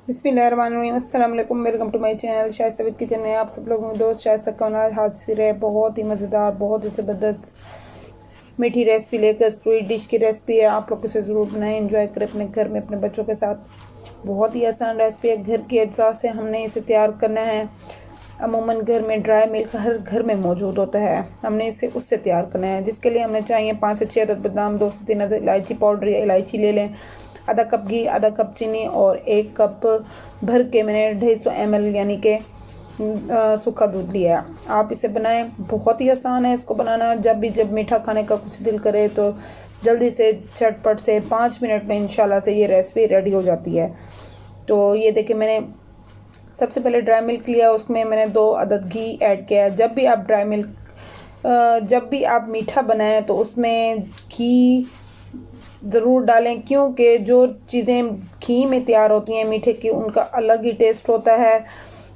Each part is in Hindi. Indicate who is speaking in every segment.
Speaker 1: बिस्मिल्लाहिर्रहमानिर्रहीम। अस्सलाम वालेकुम, welcome to my channel Shaista with kitchen में आप सब लोगों के दोस्त शाइस्ता कौनाज हाजिर है। बहुत ही मज़ेदार, बहुत ही ज़बरदस्त मीठी रेसिपी लेकर स्वीट डिश की रेसिपी है। आप लोग इसे ज़रूर बनाएं, एंजॉय करें अपने घर में अपने बच्चों के साथ। बहुत ही आसान रेसिपी है, घर के अज्जा से हमने इसे तैयार करना है। अमूमन घर में ड्राई मिल्क हर घर में मौजूद होता है, हमने इसे उससे तैयार करना है। जिसके लिए हमें चाहिए 5 से 6 अदद बादाम, 2 से 3 अदद इलायची पाउडर या इलायची ले लें, आधा कप घी, आधा कप चीनी और 1 कप भर के मैंने 250 ml यानी कि सूखा दूध लिया है। आप इसे बनाएं, बहुत ही आसान है इसको बनाना। जब मीठा खाने का कुछ दिल करे तो जल्दी से झटपट से 5 मिनट में इंशाल्लाह से ये रेसिपी रेडी हो जाती है। तो ये देखिए, मैंने सबसे पहले ड्राई मिल्क लिया, उसमें मैंने 2 अदद घी ऐड किया। जब भी आप मीठा बनाएं तो उसमें घी ज़रूर डालें, क्योंकि जो चीज़ें घी में तैयार होती हैं मीठे की, उनका अलग ही टेस्ट होता है।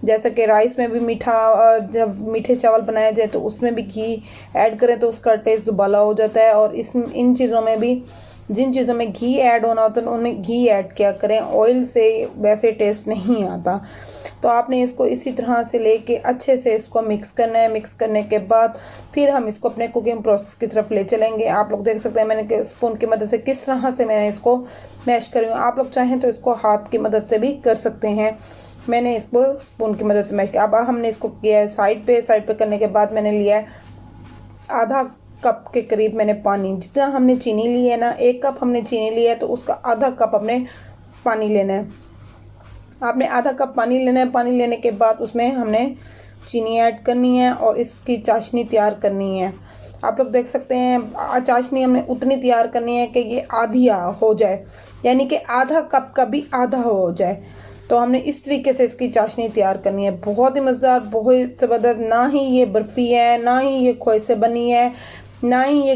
Speaker 1: जैसा कि राइस में भी मीठा, जब मीठे चावल बनाए जाए तो उसमें भी घी ऐड करें तो उसका टेस्ट दुबाला हो जाता है। और इन चीज़ों में भी, जिन चीज़ों में घी ऐड होना होता है उनमें घी ऐड किया करें, ऑयल से वैसे टेस्ट नहीं आता। तो आपने इसको इसी तरह से लेके अच्छे से इसको मिक्स करना है। मिक्स करने के बाद फिर हम इसको अपने कुकिंग प्रोसेस की तरफ ले चलेंगे। आप लोग देख सकते हैं मैंने स्पून की मदद से किस तरह से मैंने इसको मैश करी हूँ। आप लोग चाहें तो इसको हाथ की मदद से भी कर सकते हैं। मैंने इसको स्पून की मदद से मैश किया। अब हमने इसको किया है साइड पे करने के बाद मैंने लिया है आधा कप के करीब मैंने पानी। जितना हमने चीनी ली है ना, 1 कप हमने चीनी लिया है तो उसका आधा कप अपने पानी लेना है। आपने आधा कप पानी लेना है। पानी लेने के बाद उसमें हमने चीनी ऐड करनी है और इसकी चाशनी तैयार करनी है। आप लोग देख सकते हैं चाशनी हमने उतनी तैयार करनी है कि ये आधी हो जाए, यानी कि आधा कप का भी आधा हो जाए। तो हमने इस तरीके से इसकी चाशनी तैयार करनी है। बहुत ही मज़ेदार, बहुत ज़बरदस्त। ना ही ये बर्फ़ी है, ना ही ये खोए से बनी है, ना ही ये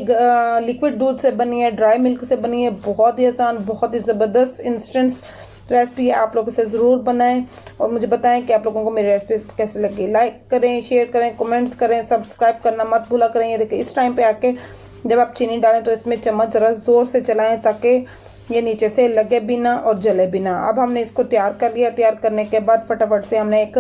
Speaker 1: लिक्विड दूध से बनी है, ड्राई मिल्क से बनी है। बहुत ही आसान, बहुत ही ज़बरदस्त इंस्टेंट रेसिपी है। आप लोग इसे ज़रूर बनाएं और मुझे बताएं कि आप लोगों को मेरी रेसिपी कैसे लगी। लाइक करें, शेयर करें, कमेंट्स करें, सब्सक्राइब करना मत भूला करें। ये देखिए, इस टाइम पे आके जब आप चीनी डालें तो इसमें चम्मच ज़रा ज़ोर से चलाएं ताकि ये नीचे से लगे भी ना और जले भी ना। अब हमने इसको तैयार कर लिया। तैयार करने के बाद फटाफट से हमने एक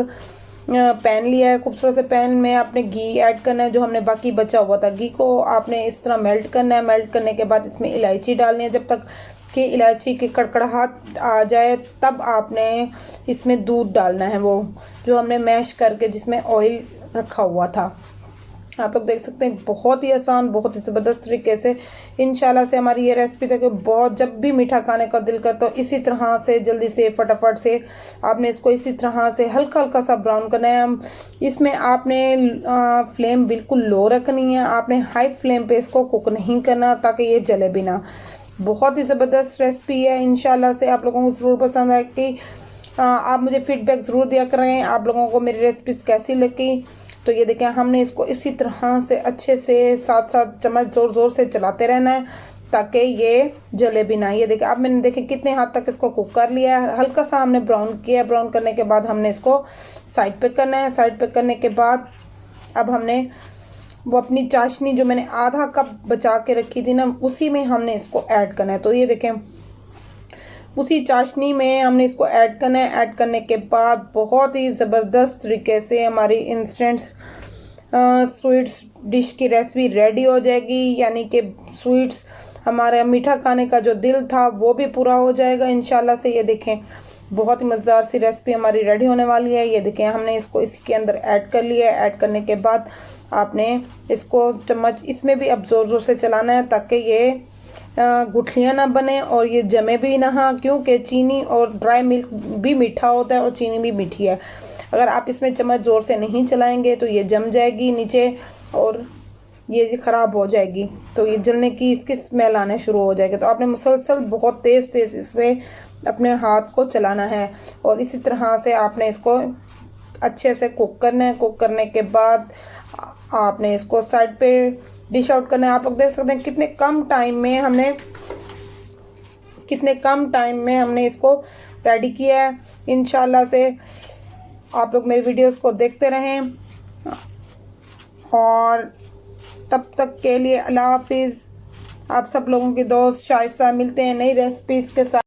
Speaker 1: पैन लिया है। खूबसूरत से पैन में आपने घी ऐड करना है, जो हमने बाकी बचा हुआ था। घी को आपने इस तरह मेल्ट करना है। मेल्ट करने के बाद इसमें इलायची डालनी है। जब तक कि इलायची की कड़कड़ाहट आ जाए तब आपने इसमें दूध डालना है, वो जो हमने मैश करके जिसमें ऑयल रखा हुआ था। आप लोग देख सकते हैं, बहुत ही आसान, बहुत ही ज़बरदस्त तरीके से इंशाल्लाह से हमारी ये रेसिपी तक बहुत, जब भी मीठा खाने का दिल करता हो इसी तरह से जल्दी से फटाफट से आपने इसको इसी तरह से हल्का हल्का सा ब्राउन करना है। इसमें आपने फ्लेम बिल्कुल लो रखनी है, आपने हाई फ्लेम पे इसको कुक नहीं करना ताकि ये जले भी ना। बहुत ही ज़बरदस्त रेसिपी है। इंशाल्लाह से आप लोगों को ज़रूर पसंद आए कि आप मुझे फीडबैक ज़रूर दिया करें आप लोगों को मेरी रेसिपीज़ कैसी लगी। तो ये देखें, हमने इसको इसी तरह से अच्छे से साथ साथ चम्मच ज़ोर ज़ोर से चलाते रहना है ताकि ये जले भी ना। ये देखें, अब मैंने देखे कितने हद तक इसको कुक कर लिया है। हल्का सा हमने ब्राउन किया। ब्राउन करने के बाद हमने इसको साइड पे करना है। साइड पे करने के बाद अब हमने वो अपनी चाशनी जो मैंने आधा कप बचा के रखी थी ना, उसी में हमने इसको ऐड करना है। तो ये देखें, उसी चाशनी में हमने इसको ऐड करना है। ऐड करने के बाद बहुत ही ज़बरदस्त तरीके से हमारी इंस्टेंट स्वीट्स डिश की रेसिपी रेडी हो जाएगी। यानी कि स्वीट्स, हमारा मीठा खाने का जो दिल था वो भी पूरा हो जाएगा इंशाल्लाह से। ये देखें, बहुत ही मज़ेदार सी रेसिपी हमारी रेडी होने वाली है। ये देखें, हमने इसको इसके अंदर ऐड कर लिया है। ऐड करने के बाद आपने इसको चम्मच इसमें भी अब ज़ोर ज़ोर से चलाना है ताकि ये गुठलियाँ ना बने और ये जमे भी ना, क्योंकि चीनी और ड्राई मिल्क भी मीठा होता है और चीनी भी मीठी है। अगर आप इसमें चम्मच ज़ोर से नहीं चलाएंगे तो ये जम जाएगी नीचे और ये ख़राब हो जाएगी। तो ये जलने की इसकी स्मेल आने शुरू हो जाएगी। तो आपने मुसलसल बहुत तेज़ तेज़ इसमें अपने हाथ को चलाना है और इसी तरह से आपने इसको अच्छे से कुक करना है। कुक करने के बाद आपने इसको साइड पे डिश आउट करना है। आप लोग देख सकते हैं कितने कम टाइम में हमने इसको रेडी किया है। इंशाल्लाह से आप लोग मेरी वीडियोस को देखते रहें और तब तक के लिए अल्लाह हाफिज़। आप सब लोगों के दोस्त शाइस्ता, मिलते हैं नई रेसिपीज़ के साथ।